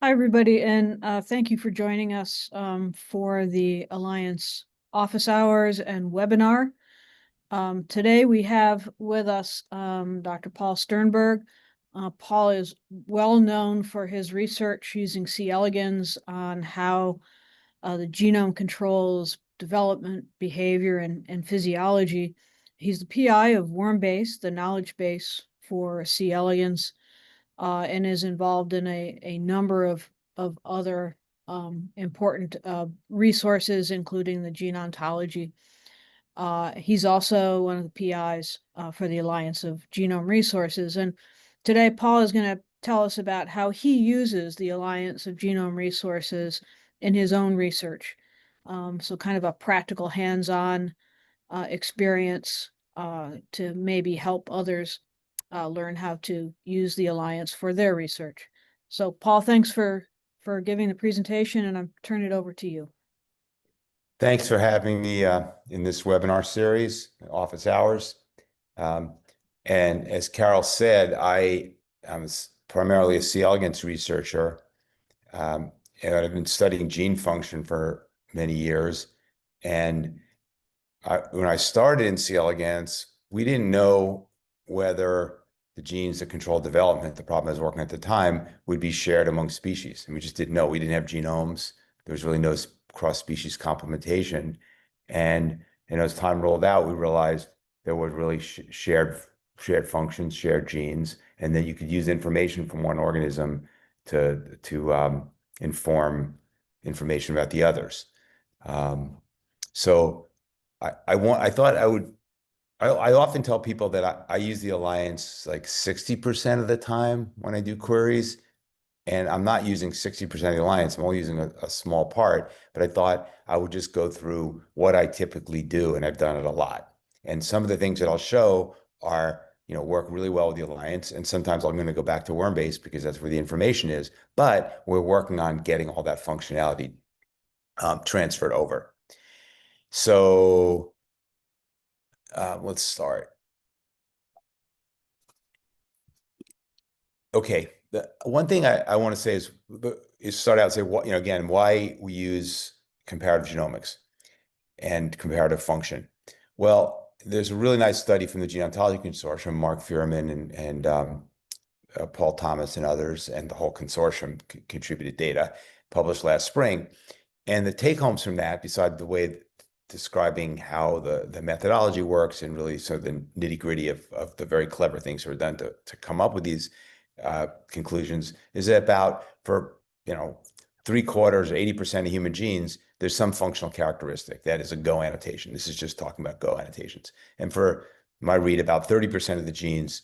Hi, everybody, and thank you for joining us for the Alliance office hours and webinar. Today we have with us Dr. Paul Sternberg. Paul is well known for his research using C. elegans on how the genome controls development, behavior, and physiology. He's the PI of Wormbase, the knowledge base for C. elegans, and is involved in a number of other important resources, including the gene ontology. He's also one of the PIs for the Alliance of Genome Resources. And today, Paul is going to tell us about how he uses the Alliance of Genome Resources in his own research. So kind of a practical hands-on experience to maybe help others learn how to use the Alliance for their research. So Paul, thanks for giving the presentation, and I'm turning it over to you. Thanks for having me in this webinar series, Office Hours. And as Carol said, I'm primarily a C. elegans researcher, and I've been studying gene function for many years. And when I started in C. elegans, we didn't know whether the genes that control development, the problem I was working at the time, would be shared among species. And we just didn't know. We didn't have genomes. There was really no cross-species complementation. And as time rolled out, we realized there was really shared functions, shared genes, and then you could use information from one organism to inform information about the others. So I often tell people that I use the Alliance like 60% of the time when I do queries, and I'm not using 60% of the Alliance. I'm only using a small part, but I thought I would just go through what I typically do, and I've done it a lot. And some of the things that I'll show are, work really well with the Alliance, and sometimes I'm going to go back to Wormbase because that's where the information is, but we're working on getting all that functionality transferred over. So let's start. Okay, the one thing I want to say is start out and say what, again, why we use comparative genomics and comparative function. Well, there's a really nice study from the Gene Ontology Consortium, Mark Fuhrman and Paul Thomas and others, and the whole consortium contributed data published last spring. And the take homes from that, besides the way describing how the methodology works and really sort of the nitty gritty of the very clever things that are done to come up with these conclusions, is that about for 3/4 or 80% of human genes, there's some functional characteristic that is a Go annotation. This is just talking about Go annotations. And for my read, about 30% of the genes,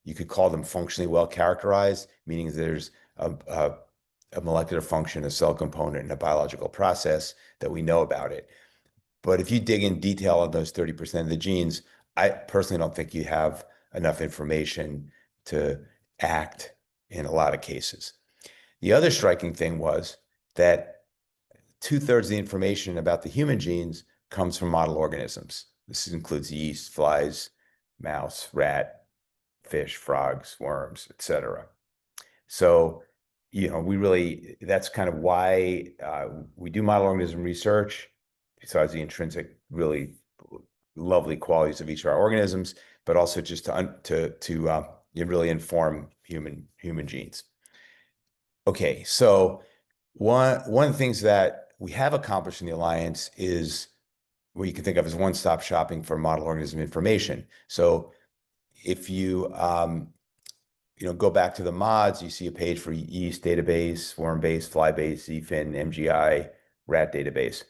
you could call them functionally well characterized, meaning there's a molecular function, a cell component, and a biological process that we know about it. But if you dig in detail on those 30% of the genes, I personally don't think you have enough information to act in a lot of cases. The other striking thing was that 2/3 of the information about the human genes comes from model organisms. This includes yeast, flies, mouse, rat, fish, frogs, worms, etc. So, that's kind of why we do model organism research, besides the intrinsic, really lovely qualities of each of our organisms, but also just to really inform human genes. Okay, so one of the things that we have accomplished in the Alliance is what you can think of as one-stop shopping for model organism information. So if you go back to the mods, you see a page for yeast database, Wormbase, Flybase, ZFin, MGI, rat database.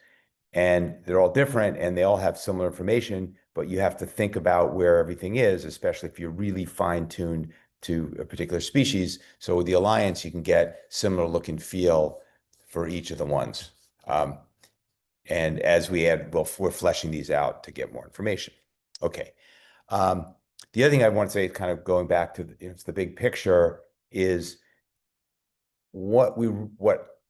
And they're all different and they all have similar information, but you have to think about where everything is, especially if you're really fine-tuned to a particular species. So with the Alliance, you can get similar look and feel for each of the ones. And as we add, well, we're fleshing these out to get more information. Okay. The other thing I want to say, kind of going back to the big picture, is what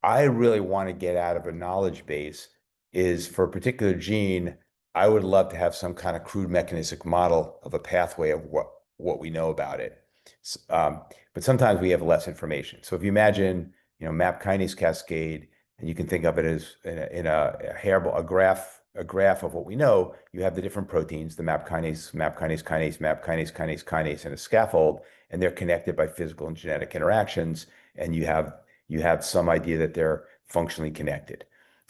I really want to get out of a knowledge base is for a particular gene, I would love to have some kind of crude mechanistic model of a pathway of what we know about it. But sometimes we have less information. So if you imagine, MAP kinase cascade, and you can think of it as in a hairball, a graph of what we know. You have the different proteins, the MAP kinase, MAP kinase kinase, MAP kinase kinase kinase, and a scaffold, and they're connected by physical and genetic interactions, and you have some idea that they're functionally connected.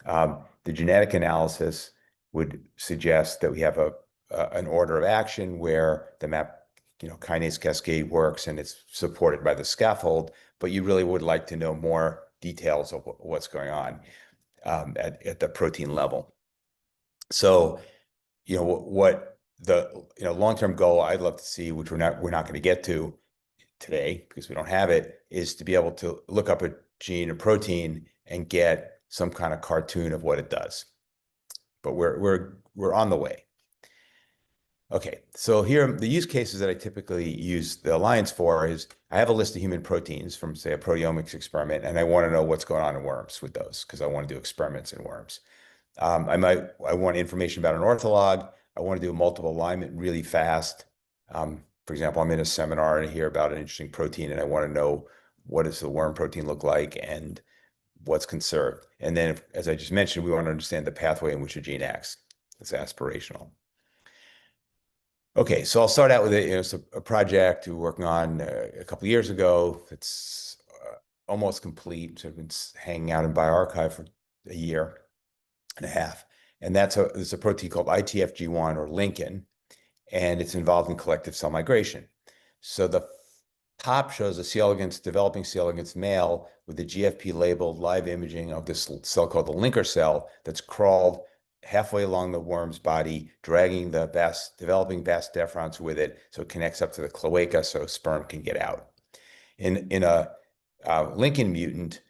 The genetic analysis would suggest that we have an order of action where the MAP kinase cascade works and it's supported by the scaffold, but you really would like to know more details of what's going on at the protein level. So, what the long-term goal I'd love to see, which we're not going to get to today because we don't have it, is to be able to look up a gene or protein and get some kind of cartoon of what it does. But we're on the way. Okay, so here the use cases that I typically use the Alliance for is I have a list of human proteins from, say, a proteomics experiment, and I want to know what's going on in worms with those because I want to do experiments in worms. I want information about an ortholog. I want to do a multiple alignment really fast. For example, I'm in a seminar and I hear about an interesting protein, and I want to know what does the worm protein look like and what's conserved. And then, as I just mentioned, we want to understand the pathway in which a gene acts. It's aspirational. Okay, so I'll start out with a project we're working on a couple of years ago. It's almost complete. So I've been hanging out in bioRxiv for a year and a half. And it's a protein called ITFG1 or Lincoln, and it's involved in collective cell migration. So the top shows a C. elegans, developing C. elegans male with the GFP labeled live imaging of this cell called the linker cell that's crawled halfway along the worm's body, dragging the developing vas deferens with it, so it connects up to the cloaca so sperm can get out. In a Lincoln mutant,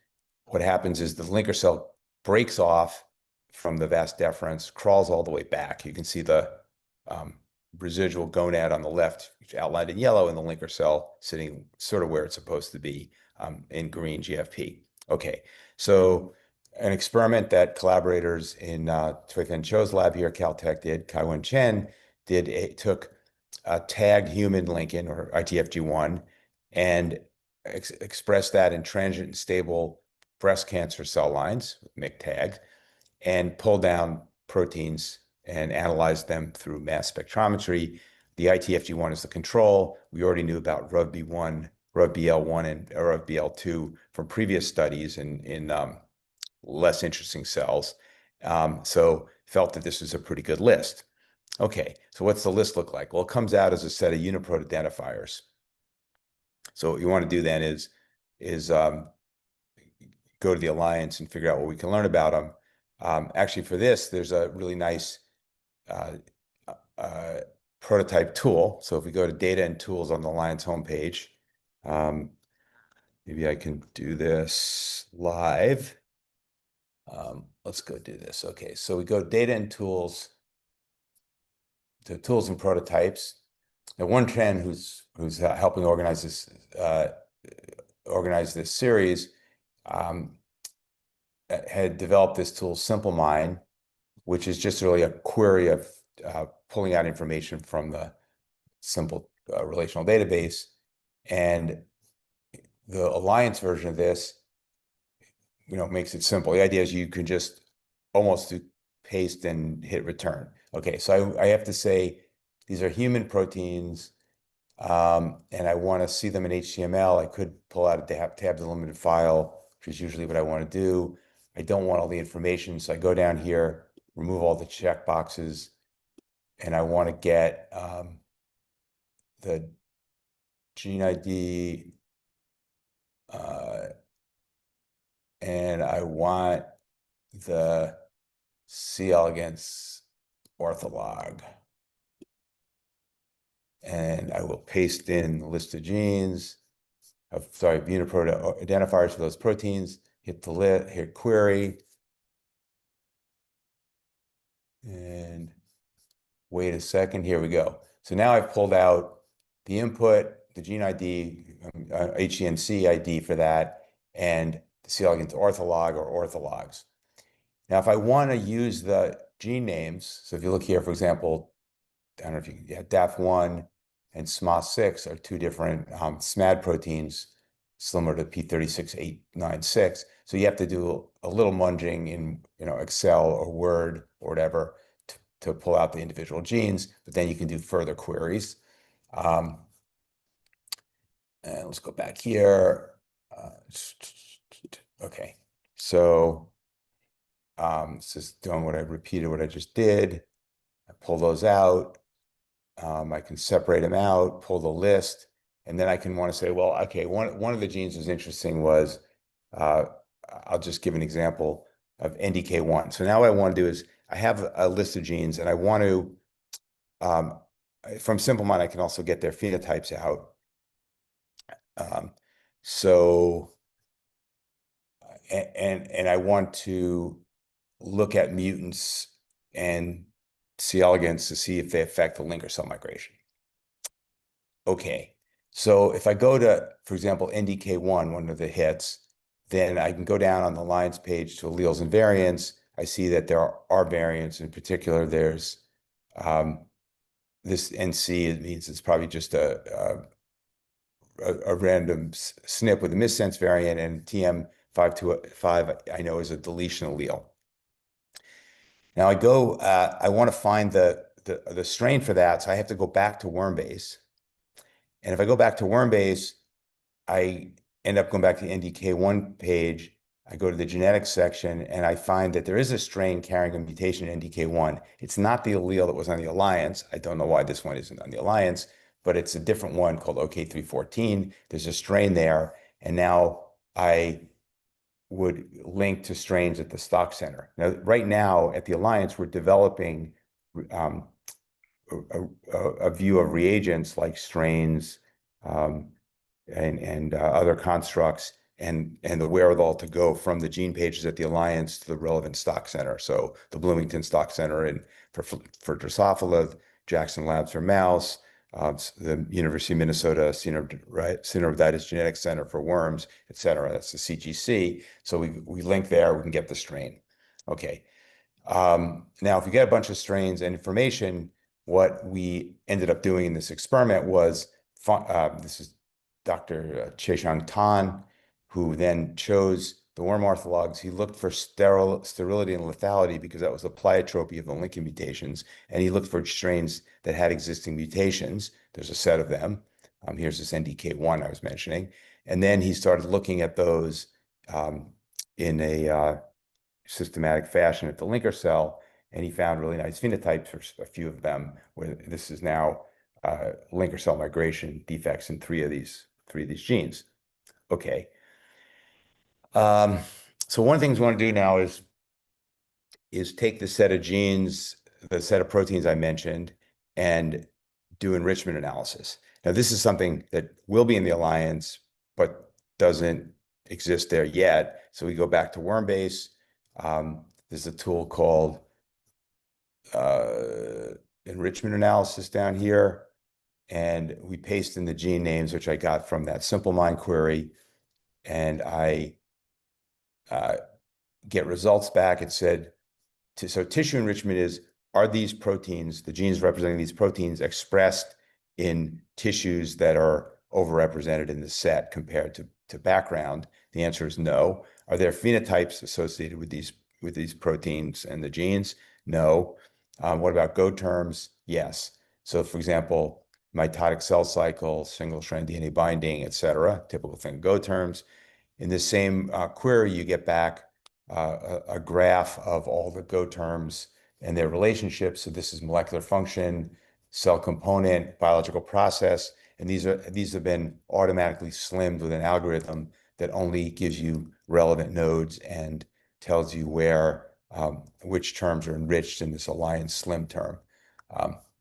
what happens is the linker cell breaks off from the vas deferens, crawls all the way back. You can see the residual gonad on the left, which outlined in yellow, and the linker cell sitting sort of where it's supposed to be in green GFP. Okay, so an experiment that collaborators in Tui-Fen Cho's lab here at Caltech did, Kai-Wen Chen took a tagged human Lincoln or ITFG1 and expressed that in transient and stable breast cancer cell lines with MYC tags and pulled down proteins and analyzed them through mass spectrometry. The ITFG1 is the control. We already knew about RUVB1, RUVBL1, and RUVBL2 from previous studies in less interesting cells. So felt that this was a pretty good list. Okay, so what's the list look like? Well, it comes out as a set of uniprot identifiers. So what you want to do then is go to the Alliance and figure out what we can learn about them. Actually, for this, there's a really nice prototype tool. So if we go to data and tools on the Alliance homepage, maybe I can do this live. Let's go do this. Okay, so we go data and tools to tools and prototypes. And one trend who's helping organize this series had developed this tool, SimpleMine, which is just really a query of pulling out information from the simple relational database. And the Alliance version of this, makes it simple. The idea is you can just almost do paste and hit return. Okay, so I have to say these are human proteins, and I want to see them in HTML. I could pull out a tab delimited file, which is usually what I want to do. I don't want all the information, so I go down here, remove all the check boxes, and I want to get the gene ID, and I want the C. elegans ortholog. And I will paste in the list of genes, uniprot identifiers for those proteins, hit query, and wait a second, here we go. So now I've pulled out the input, the gene ID, HGNC ID for that, and the C. elegans ortholog or orthologs. Now, if I want to use the gene names, so if you look here, for example, I don't know if DAF1 and SMA6 are two different SMAD proteins. similar to P36896. So you have to do a little munging in, Excel or Word or whatever to pull out the individual genes, but then you can do further queries. And let's go back here. Okay, so this is doing what I just did. I pull those out. I can separate them out, pull the list, and then I can want to say, well, okay, one of the genes was interesting was, uh, I'll just give an example of NDK1. So now what I want to do is I have a list of genes and I want to, from SimpleMind, I can also get their phenotypes out. So, and I want to look at mutants and C. elegans to see if they affect the linker cell migration. Okay, so if I go to, for example, NDK1, one of the hits, then I can go down on the lines page to alleles and variants. I see that there are variants. In particular, there's this NC. It means it's probably just a random SNP with a missense variant, and TM525 I know is a deletion allele. Now I want to find the strain for that, so I have to go back to Wormbase. And if I go back to Wormbase, I end up going back to the NDK1 page. I go to the genetics section and I find that there is a strain carrying a mutation in NDK1. It's not the allele that was on the Alliance. I don't know why this one isn't on the Alliance, but it's a different one called OK314. There's a strain there. And now I would link to strains at the stock center. Now, right now at the Alliance, we're developing a view of reagents like strains, and other constructs, and the wherewithal to go from the gene pages at the Alliance to the relevant stock center. So the Bloomington Stock Center for Drosophila, Jackson Labs for mouse, the University of Minnesota Synovitis Genetics Center for worms, et cetera. That's the CGC. So we link there, we can get the strain. Okay. Now, if you get a bunch of strains and information, what we ended up doing in this experiment was, this is Dr. Cheshang Tan, who then chose the worm orthologs. He looked for sterility and lethality because that was the pleiotropy of the linking mutations. And he looked for strains that had existing mutations. There's a set of them. Here's this NDK1 I was mentioning. And then he started looking at those in a systematic fashion at the linker cell. And he found really nice phenotypes for a few of them, where this is now linker cell migration defects in three of these genes. Okay. So one of the things we want to do now is take the set of genes, the set of proteins I mentioned, and do enrichment analysis. Now, this is something that will be in the Alliance, but doesn't exist there yet. So we go back to Wormbase. There's a tool called enrichment analysis down here. And we paste in the gene names, which I got from that SimpleMind query. And I get results back. It said, so tissue enrichment is, are these proteins, the genes representing these proteins, expressed in tissues that are overrepresented in the set compared to background? The answer is no. Are there phenotypes associated with these proteins and the genes? No. What about Go terms? Yes. So for example, mitotic cell cycle, single strand DNA binding, et cetera, typical thing, Go terms. In the same query, you get back a graph of all the Go terms and their relationships. So this is molecular function, cell component, biological process, and these have been automatically slimmed with an algorithm that only gives you relevant nodes and tells you where which terms are enriched in this Alliance slim term.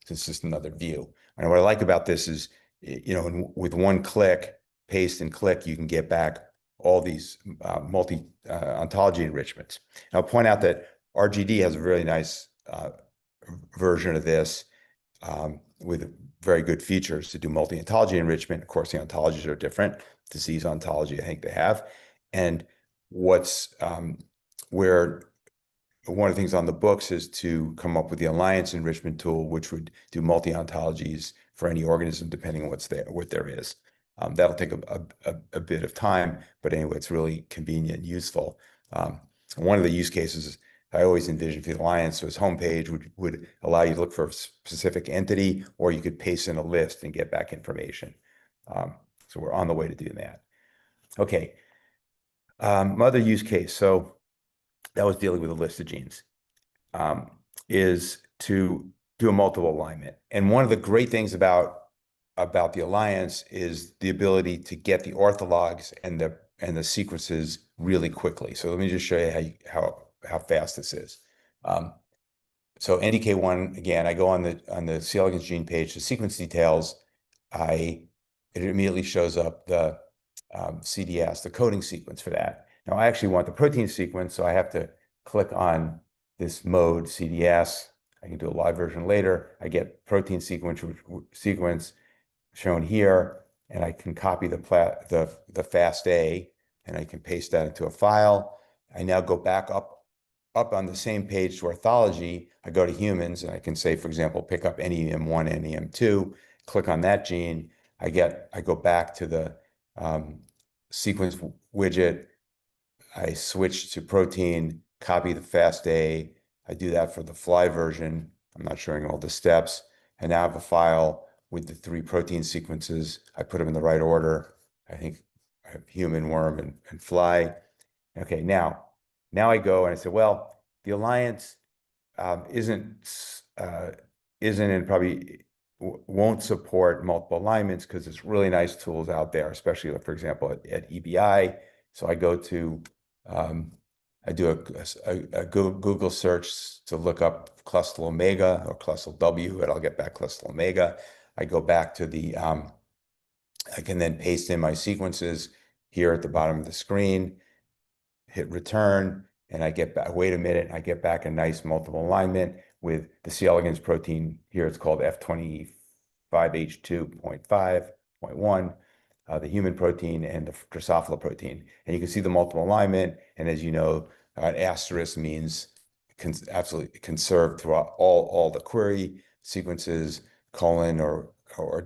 It's just another view. And what I like about this is, with one click, paste and click, you can get back all these multi-ontology enrichments. And I'll point out that RGD has a really nice version of this with very good features to do multi-ontology enrichment. Of course, the ontologies are different. Disease ontology, I think they have. And where one of the things on the books is to come up with the Alliance enrichment tool, which would do multi-ontologies for any organism, depending on what there is. That'll take a bit of time, but anyway, it's really convenient and useful. One of the use cases I always envisioned for the Alliance was homepage would allow you to look for a specific entity, or you could paste in a list and get back information. So we're on the way to doing that. Okay. Other use case, so that was dealing with a list of genes, is to do a multiple alignment. And one of the great things about the Alliance is the ability to get the orthologs and the sequences really quickly. So let me just show you how fast this is. So NDK1, again, I go on the C. elegans gene page, the sequence details, it immediately shows up the CDS, the coding sequence for that. Now I actually want the protein sequence, so I have to click on this mode CDS. I can do a live version later. I get protein sequence shown here, and I can copy the FASTA, and I can paste that into a file. I now go back up on the same page to orthology. I go to humans, and I can say, for example, pick up NEM1, NEM2, click on that gene. I go back to the sequence widget. I switch to protein, copy the FASTA. I do that for the fly version. I'm not showing all the steps. And now I have a file with the 3 protein sequences. I put them in the right order. I think I have human, worm, and fly. Okay, now I go and I say, well, the Alliance isn't and probably won't support multiple alignments because there's really nice tools out there, especially, for example, at EBI. So I go to I do a Google search to look up Clustral Omega or Clustral W, and I'll get back Clustral Omega. I go back to the I can then paste in my sequences here at the bottom of the screen, hit return, and I get back, wait a minute, I get back a nice multiple alignment with the C. elegans protein. Here it's called F25H2.5.1, the human protein and the Drosophila protein. And you can see the multiple alignment. And as you know, an asterisk means absolutely conserved throughout all the query sequences. Colon or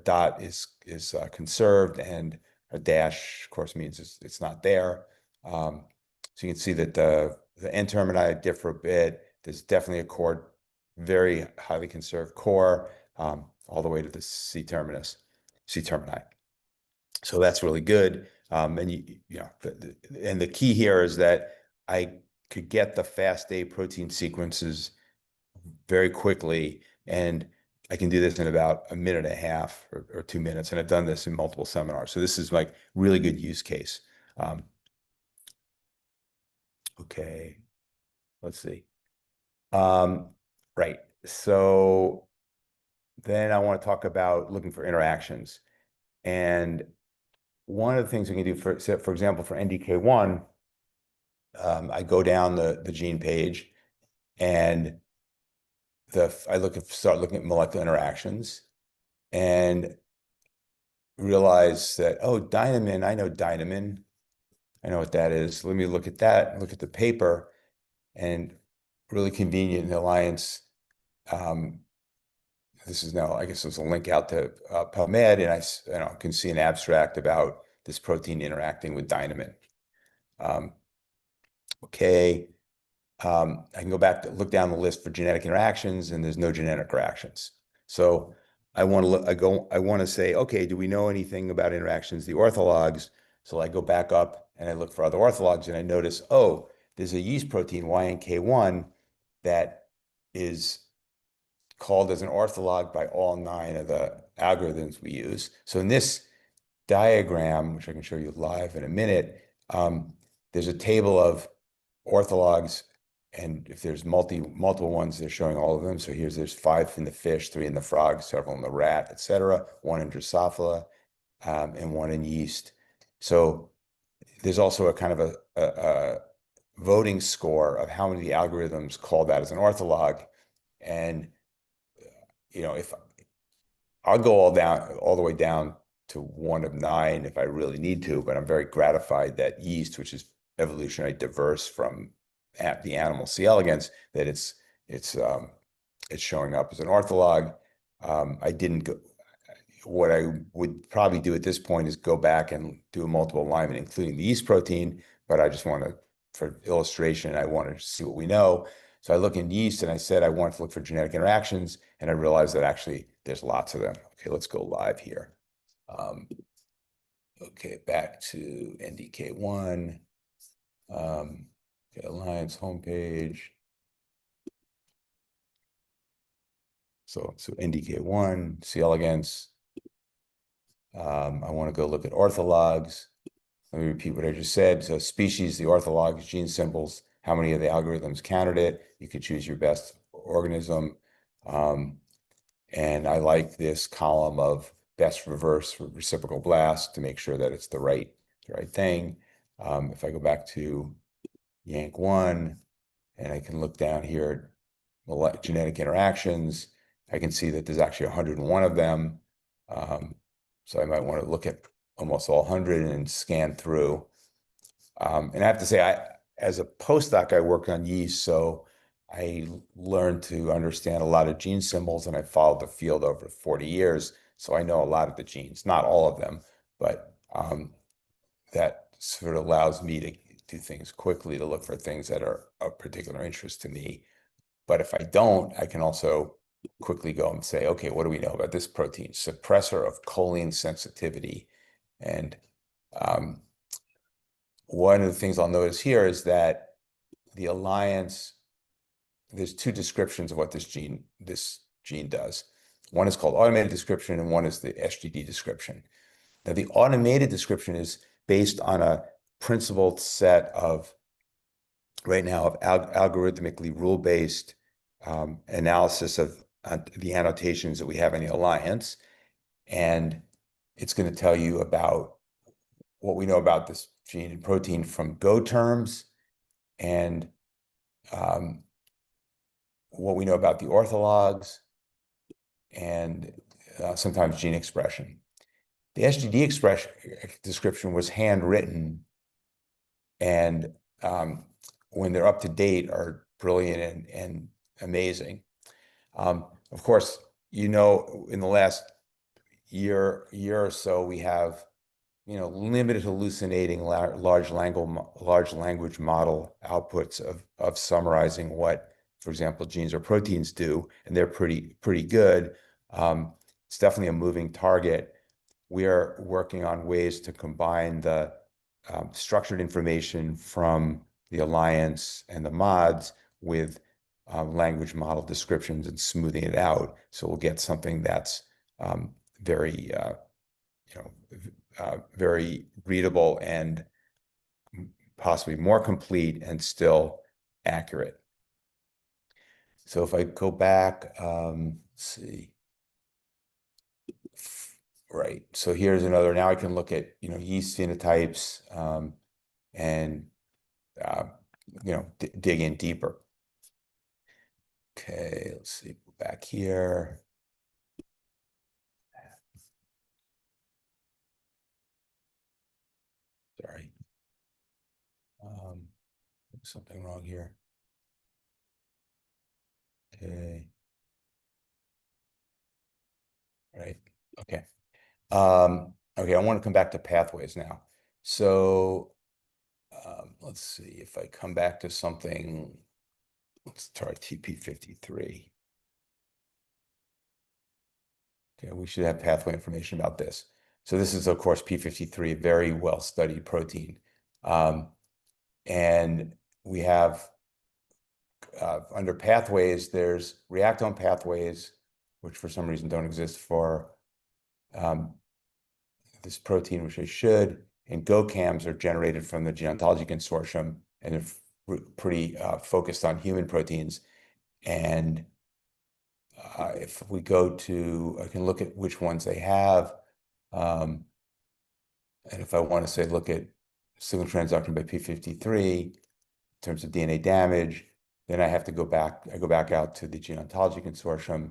dot is conserved, and a dash, of course, means it's not there. So you can see that the N termini differ a bit. There's definitely a core, very highly conserved core, all the way to the C termini. So that's really good. And and the key here is that I could get the FASTA protein sequences very quickly, and I can do this in about a minute and a half or 2 minutes. And I've done this in multiple seminars. So this is like really good use case. Okay, let's see. Right. So then I want to talk about looking for interactions. And one of the things we can do for example, for NDK1, I go down the gene page and start looking at molecular interactions and realize that, oh, dynamin, I know dynamin. I know what that is. Let me look at that, look at the paper, and really convenient in the Alliance. This is now, I guess there's a link out to PubMed, and I can see an abstract about this protein interacting with dynamin. Okay. I can go back to look down the list for genetic interactions, and there's no genetic interactions. So I want to say, okay, do we know anything about interactions, the orthologs? So I go back up and I look for other orthologs, and I notice, oh, there's a yeast protein, YNK1, that is called as an ortholog by all 9 of the algorithms we use. So in this diagram, which I can show you live in a minute, there's a table of orthologs, and if there's multiple ones, they're showing all of them. So there's 5 in the fish, 3 in the frog, several in the rat, etc., 1 in Drosophila, and 1 in yeast. So there's also a kind of a voting score of how many algorithms call that as an ortholog. And if I'll go all the way down to 1 of 9 if I really need to, but I'm very gratified that yeast, which is evolutionarily diverse from the animal C. elegans, that it's showing up as an ortholog. I didn't go what I would probably do at this point is go back and do a multiple alignment, including the yeast protein. But I just want to, for illustration, I wanted to see what we know. So I look in yeast and I said I want to look for genetic interactions, and I realized that actually there's lots of them. Okay, let's go live here. Okay, back to NDK1. Okay, Alliance homepage. So NDK1, C. elegans. I want to go look at orthologs. Let me repeat what I just said. So species, the orthologs, gene symbols, how many of the algorithms counted it. You could choose your best organism. And I like this column of best reverse reciprocal blast to make sure that it's the right thing. If I go back to Yank1, and I can look down here at genetic interactions, I can see that there's actually 101 of them. So I might want to look at almost all 100 and scan through. And I have to say, as a postdoc, I worked on yeast, so I learned to understand a lot of gene symbols, and I followed the field over 40 years. So I know a lot of the genes, not all of them, but that sort of allows me to do things quickly, to look for things that are of particular interest to me. But if I don't, I can also quickly go and say, okay, what do we know about this protein? Suppressor of choline sensitivity. And one of the things I'll notice here is that the alliance, there's two descriptions of what this gene does. One is called automated description, and one is the SGD description. Now, the automated description is based on a principled set of, right now, of algorithmically rule-based analysis of the annotations that we have in the alliance. And it's going to tell you about what we know about this gene and protein from Go terms, and what we know about the orthologs, and sometimes gene expression. The SGD description was handwritten, and when they're up to date, are brilliant and amazing. Of course, in the last year or so, we have limited hallucinating large language model outputs of summarizing what, for example, genes or proteins do, and they're pretty good. It's definitely a moving target. We are working on ways to combine the structured information from the alliance and the mods with language model descriptions and smoothing it out, so we'll get something that's very very readable and possibly more complete and still accurate. So if I go back, let's see. Right. So here's another. Now I can look at yeast phenotypes and dig in deeper. Okay, let's see. Go back here. Sorry. Something wrong here. Okay. Right. Okay. Okay, I want to come back to pathways now. So let's see if I come back to something. Let's try TP53. Okay, we should have pathway information about this. So this is, of course, P53, a very well-studied protein. And we have, under pathways, there's reactome pathways, which for some reason don't exist for this protein, which they should. And GoCams are generated from the Gene Ontology Consortium, and they're pretty focused on human proteins. And if we go to, I can look at which ones they have. And if I want to say, look at signal transduction by P53 in terms of DNA damage, then I have to go back. I go back out to the Gene Ontology Consortium,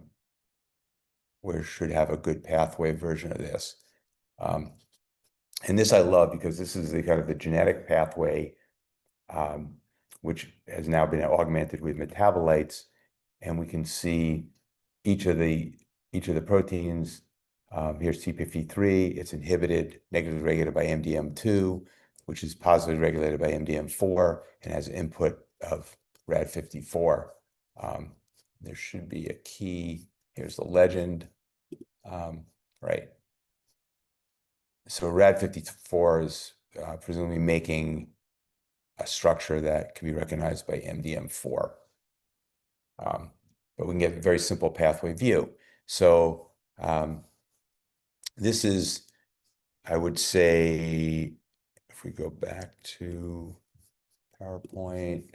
where it should have a good pathway version of this. And this I love because this is the kind of the genetic pathway, which has now been augmented with metabolites, and we can see each of the proteins Here's TP53. It's inhibited, negatively regulated by MDM2, which is positively regulated by MDM4 and has input of RAD54. There should be a key. Here's the legend. Right. So RAD54 is presumably making a structure that can be recognized by MDM4. But we can get a very simple pathway view. So this is, I would say, if we go back to PowerPoint,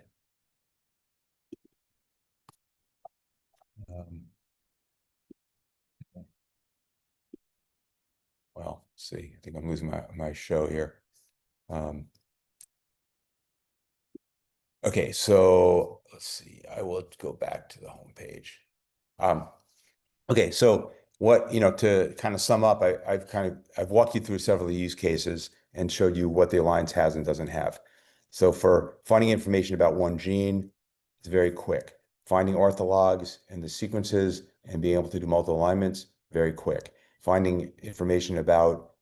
well, let's see, I think I'm losing my show here. Okay, so let's see, I will go back to the home page. Okay, so what, to kind of sum up, I've walked you through several use cases and showed you what the Alliance has and doesn't have. So for finding information about one gene, it's very quick. Finding orthologs and the sequences and being able to do multiple alignments, very quick. Finding information about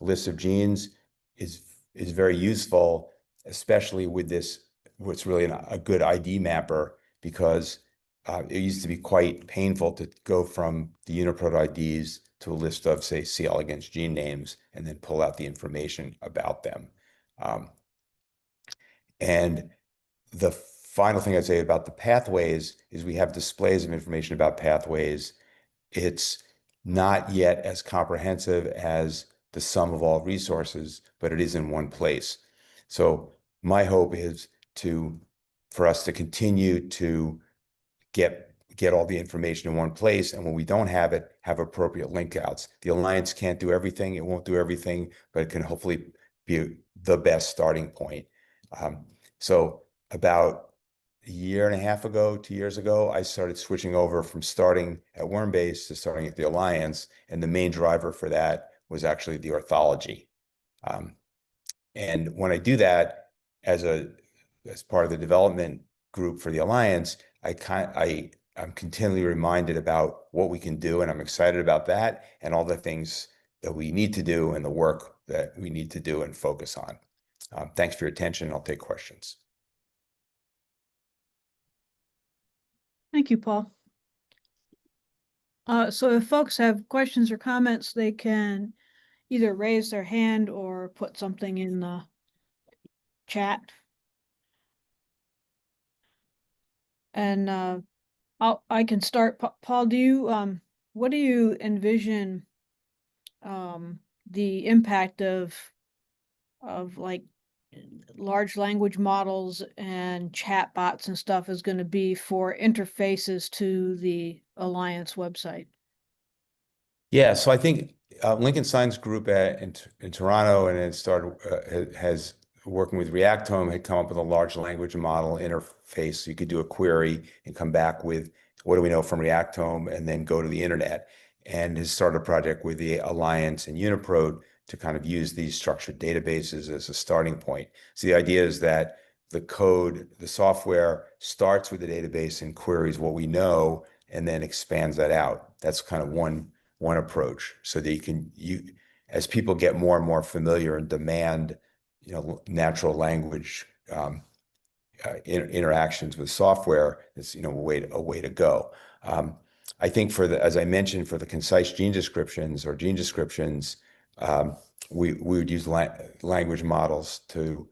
lists of genes is very useful, especially with this, what's really a good ID mapper, because it used to be quite painful to go from the UniProt IDs to a list of, say, C. elegans gene names and then pull out the information about them. And the final thing I'd say about the pathways is we have displays of information about pathways. It's not yet as comprehensive as the sum of all resources, but it is in one place. So my hope is for us to continue to get all the information in one place, and when we don't have it, have appropriate link outs. The Alliance can't do everything. It won't do everything, but it can hopefully be the best starting point. So about a year and a half ago, 2 years ago, I started switching over from starting at Wormbase to starting at the Alliance, and the main driver for that was actually the orthology. And when I do that as part of the development group for the Alliance, I'm continually reminded about what we can do, and I'm excited about that and all the things that we need to do and the work that we need to do and focus on. Thanks for your attention. I'll take questions. Thank you, Paul. So if folks have questions or comments, they can either raise their hand or put something in the chat. And I can start. Paul, what do you envision the impact of like large language models and chat bots and stuff is going to be for interfaces to the Alliance website? Yeah, so I think Lincoln Science Group in Toronto, and it started has working with Reactome, had come up with a large language model interface. So you could do a query and come back with what do we know from Reactome, and then go to the internet. And has started a project with the Alliance and UniProt to kind of use these structured databases as a starting point. So the idea is that the software starts with the database and queries what we know, and then expands that out. That's kind of one approach, so that as people get more and more familiar and demand, natural language interactions with software, it's a way to go. I think as I mentioned, for the concise gene descriptions or gene descriptions, we would use language models to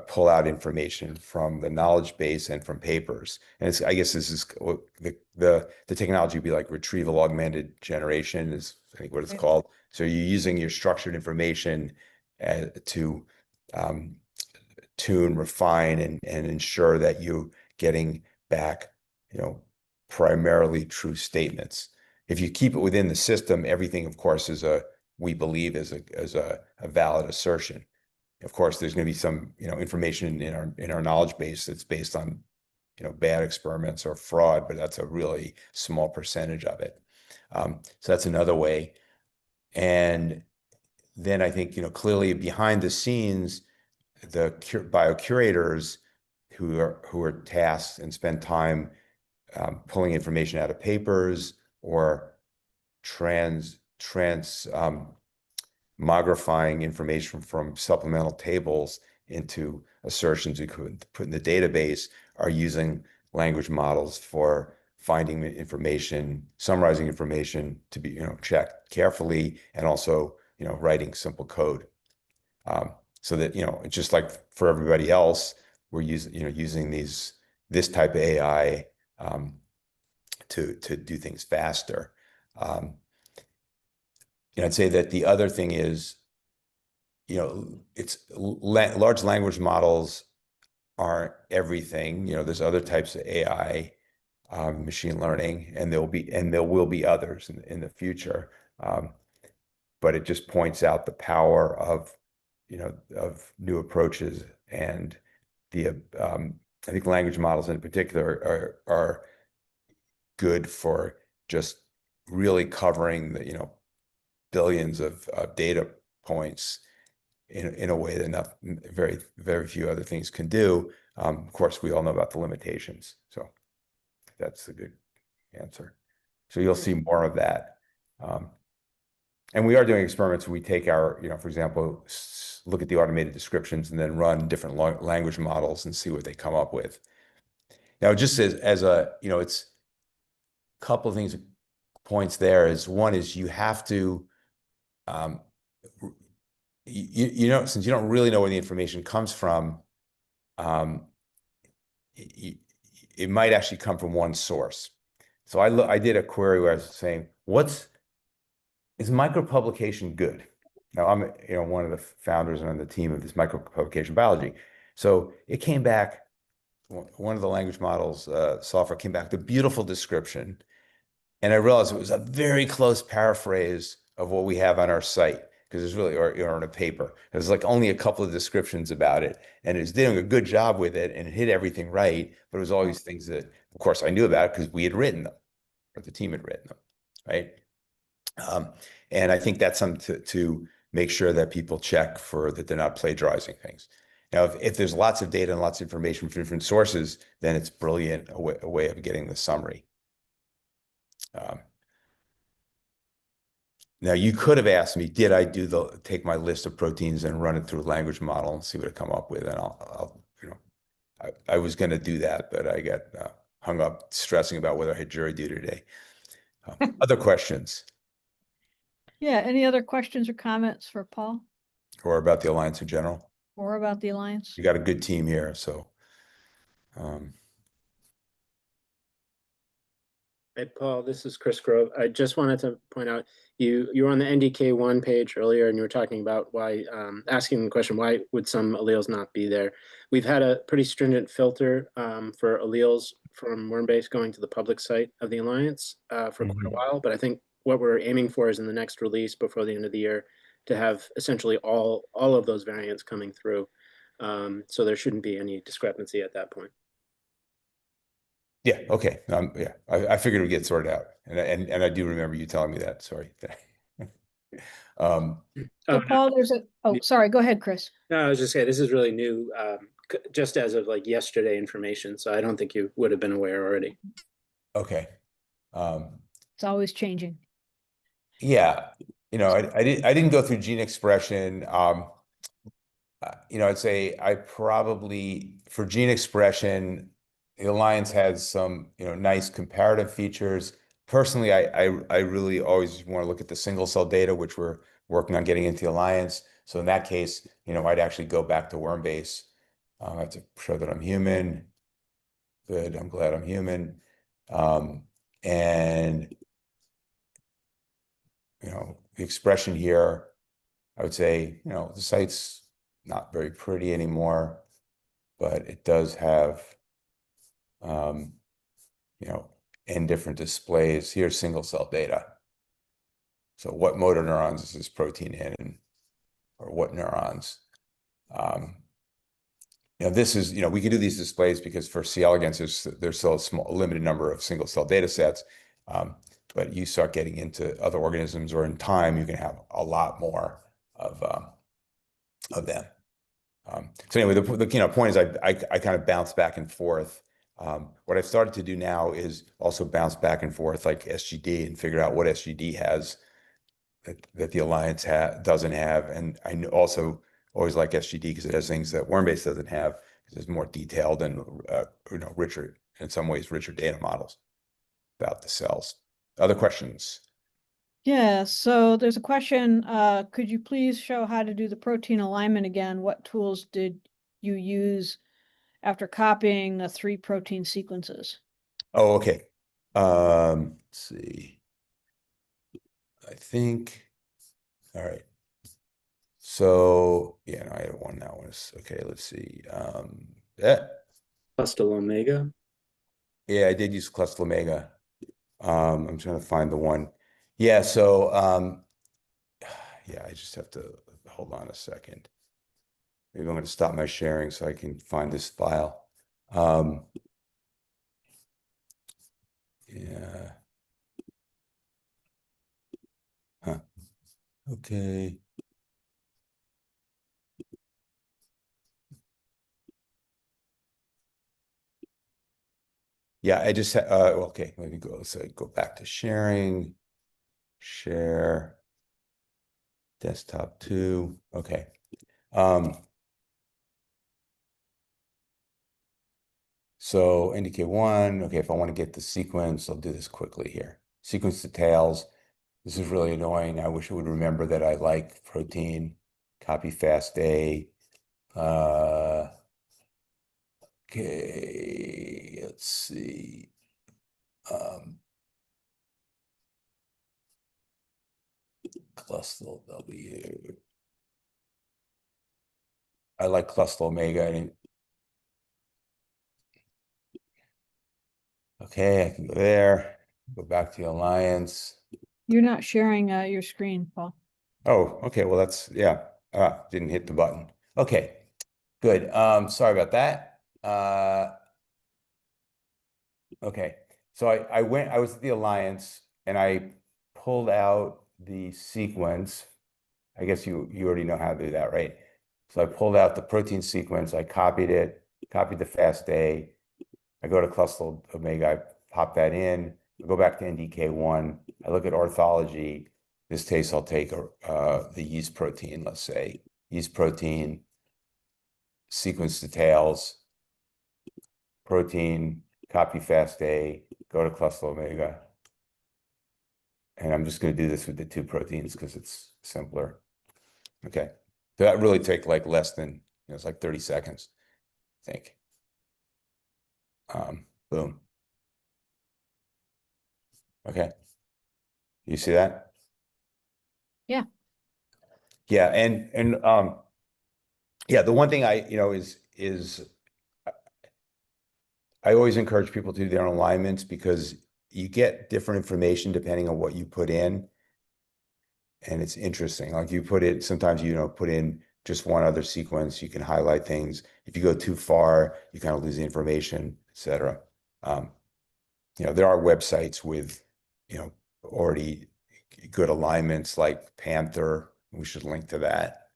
pull out information from the knowledge base and from papers. And I guess this is the technology would be like retrieval augmented generation is, I think, what it's called. So you're using your structured information to tune, refine, and ensure that you're getting back, primarily true statements. If you keep it within the system, everything, of course, we believe is a valid assertion. Of course, there's going to be some, information in our knowledge base that's based on, bad experiments or fraud, but that's a really small percentage of it. So that's another way. And then I think, clearly behind the scenes, the biocurators who are tasked and spend time pulling information out of papers or mogrifying information from supplemental tables into assertions we could put in the database are using language models for finding information, summarizing information to be, checked carefully, and also, writing simple code. So that, it's just like for everybody else, we're using this type of AI to do things faster. I'd say that the other thing is, it's large language models aren't everything. There's other types of AI, machine learning, and there will be others in the future. But it just points out the power of new approaches, and I think language models in particular are good for just really covering the billions of data points in a way that very, very few other things can do. Of course, we all know about the limitations. So that's a good answer. So you'll see more of that. And we are doing experiments where we take our, for example, look at the automated descriptions and then run different language models and see what they come up with. Now, just as a, it's a couple of things, points there is one is you have to, since you don't really know where the information comes from, it might actually come from one source. So I did a query where I was saying, is micropublication good? Now I'm, one of the founders and on the team of this micropublication biology. So it came back, one of the language models software came back with a beautiful description. And I realized it was a very close paraphrase of what we have on our site, because it's really, or in a paper. There's like only a couple of descriptions about it, and it was doing a good job with it, and it hit everything right. But it was always things that, of course, I knew about because we had written them, or the team had written them, right? And I think that's something to make sure that people check for that they're not plagiarizing things. Now, if there's lots of data and lots of information from different sources, then it's brilliant, a way of getting the summary. Now, you could have asked me, did I take my list of proteins and run it through a language model and see what it come up with? And I was going to do that, but I got hung up stressing about whether I had jury duty today. Other questions? Yeah, any other questions or comments for Paul Or about the Alliance in general? or about the Alliance? You got a good team here, so. Hey, Paul, this is Chris Grove. I just wanted to point out, you were on the NDK1 page earlier, and you were talking about why, asking the question, why would some alleles not be there? We've had a pretty stringent filter for alleles from worm-based going to the public site of the Alliance for quite a while, but I think what we're aiming for is in the next release before the end of the year to have essentially all of those variants coming through. So there shouldn't be any discrepancy at that point. Yeah, okay. Yeah, I figured it would get sorted out. And I do remember you telling me that. Sorry. So Paul, sorry, go ahead, Chris. No, I was just saying, this is really new, just as of like yesterday information. So I don't think you would have been aware already. Okay. It's always changing. Yeah, I didn't go through gene expression. I'd say I probably, for gene expression, the Alliance has some, nice comparative features. Personally, I really always want to look at the single cell data, which we're working on getting into the Alliance. So in that case, I'd actually go back to worm base. I have to show that I'm human. Good, I'm glad I'm human. And the expression here, I would say, the site's not very pretty anymore, but it does have, n different displays. Here's single cell data. So what motor neurons is this protein in, or what neurons? This is, we can do these displays because for C. elegans, there's still a limited number of single cell data sets. But you start getting into other organisms, or in time, you can have a lot more of them. So anyway, the point is I kind of bounce back and forth. What I've started to do now is also bounce back and forth like SGD and figure out what SGD has that the Alliance doesn't have. And I also always like SGD because it has things that Wormbase doesn't have because it's more detailed and richer, in some ways, richer data models about the cells. Other questions? Yeah, so there's a question, could you please show how to do the protein alignment again? What tools did you use after copying the 3 protein sequences? Oh, okay. Let's see. I think, all right. So yeah, no, I had one that was okay. Let's see. Yeah, Hostile Omega. yeah, I did use Cluster Omega. I'm trying to find the one. Yeah, so yeah, I just have to hold on a second. Maybe I'm going to stop my sharing so I can find this file. Yeah. Huh. Okay. Yeah, I just okay, let me go. So go back to sharing, share, desktop 2. Okay. So NDK1, okay, if I want to get the sequence, I'll do this quickly here. Sequence details. This is really annoying. I wish I would remember that I like protein, copy FASTA. Okay, let's see. Cluster W. I like Cluster Omega. Okay, I can go there. Go back to the Alliance. You're not sharing your screen, Paul. Oh, okay. Well, that's, yeah. Didn't hit the button. Okay, good. Sorry about that. Okay. So I was at the Alliance and I pulled out the sequence. I guess you already know how to do that, right? So I pulled out the protein sequence, I copied it, copied the FASTA. I go to Cluster Omega, I pop that in, I go back to NDK1, I look at orthology. This case, I'll take the yeast protein, let's say, yeast protein, sequence details, protein, copy FASTA, go to Cluster Omega. And I'm just going to do this with the 2 proteins because it's simpler. Okay. So that really take like less than, it's like 30 seconds, I think. Boom. Okay. You see that? Yeah. Yeah. And yeah, the one thing is I always encourage people to do their own alignments because you get different information depending on what you put in. And it's interesting. Like you put it, sometimes put in just one other sequence, you can highlight things. If you go too far, you kind of lose the information, etc. There are websites with, already good alignments like Panther. We should link to that.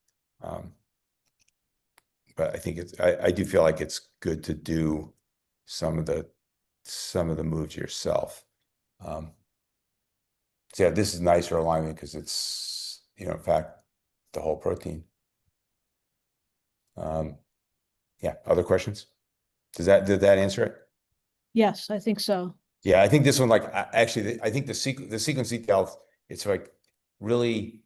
But I think I do feel like it's good to do some of the moves yourself. So yeah, this is nicer alignment because it's, in fact, the whole protein. Yeah, other questions? Did that answer it? Yes, I think so. Yeah, I think this one, like, actually, I think the sequence detail, it's like really,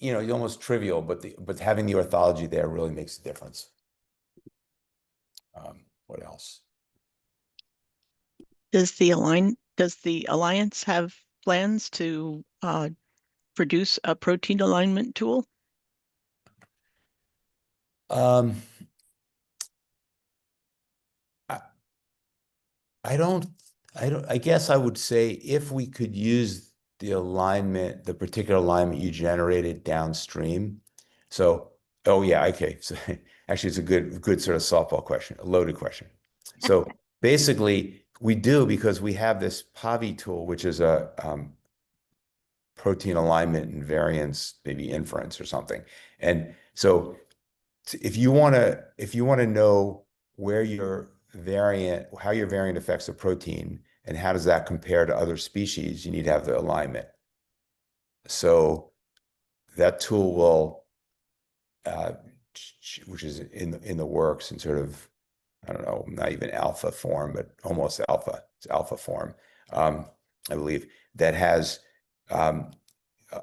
almost trivial, but having the orthology there really makes a difference. What else? Does the Alliance have plans to produce a protein alignment tool? I guess I would say if we could use the particular alignment you generated downstream. So, oh yeah, okay. So actually it's a good sort of softball question, a loaded question. So basically we do because we have this PAVI tool, which is a protein alignment and variance, maybe inference or something. And so if you want to know where how your variant affects the protein and how does that compare to other species, you need to have the alignment. So that tool will, which is in the works and sort of, I don't know, not even alpha form, but almost alpha. It's alpha form, I believe, that has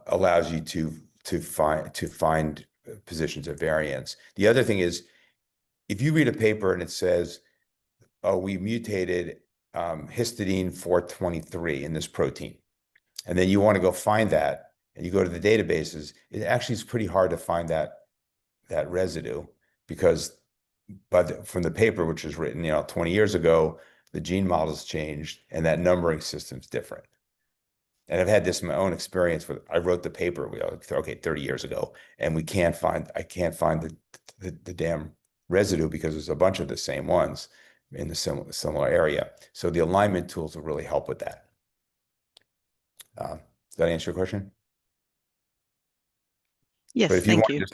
allows you to find positions of variance. The other thing is, if you read a paper and it says, "Oh, we mutated histidine 423 in this protein," and then you want to go find that, and you go to the databases, it actually is pretty hard to find that residue because from the paper, which was written 20 years ago, the gene models changed and that numbering system's different. And I've had this in my own experience with, I wrote the paper, 30 years ago, and I can't find the damn residue because there's a bunch of the same ones in the similar area. So the alignment tools will really help with that. Does that answer your question? Yes, But if you thank want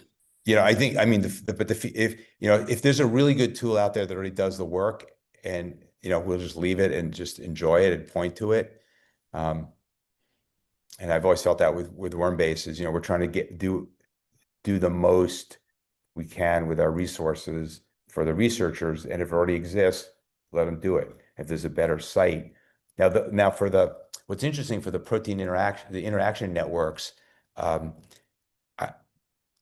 you. I think, I mean, if there's a really good tool out there that already does the work, and we'll just leave it and just enjoy it and point to it. And I've always felt that with worm bases, we're trying to do the most we can with our resources for the researchers, and if it already exists, let them do it. If there's a better site. Now for what's interesting for the protein interaction, the interaction networks,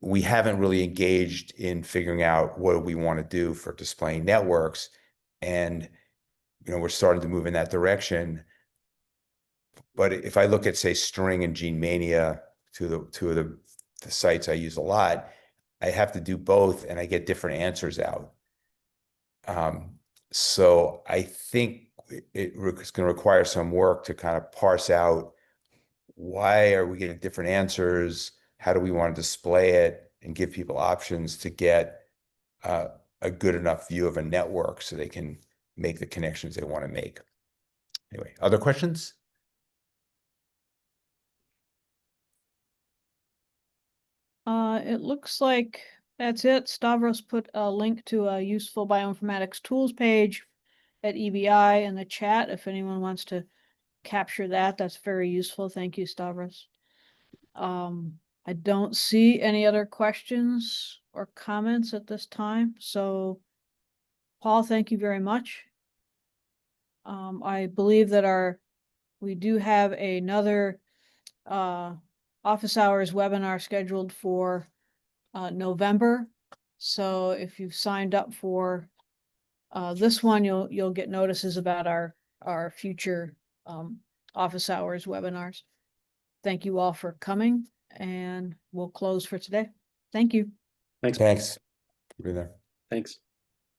we haven't really engaged in figuring out what we want to do for displaying networks. And, we're starting to move in that direction. But if I look at, say, String and Gene Mania, two of the sites I use a lot, I have to do both and I get different answers out. So I think it's going to require some work to kind of parse out, why are we getting different answers? How do we want to display it and give people options to get a good enough view of a network so they can make the connections they want to make? Anyway, other questions? It looks like that's it. Stavros put a link to a useful bioinformatics tools page at EBI in the chat. If anyone wants to capture that, that's very useful. Thank you, Stavros. I don't see any other questions or comments at this time. So, Paul, thank you very much. I believe that we do have another office hours webinar scheduled for November. So if you've signed up for this one, you'll get notices about our future office hours webinars. Thank you all for coming, and we'll close for today. Thank you. Thanks. Thanks. Be there. Thanks.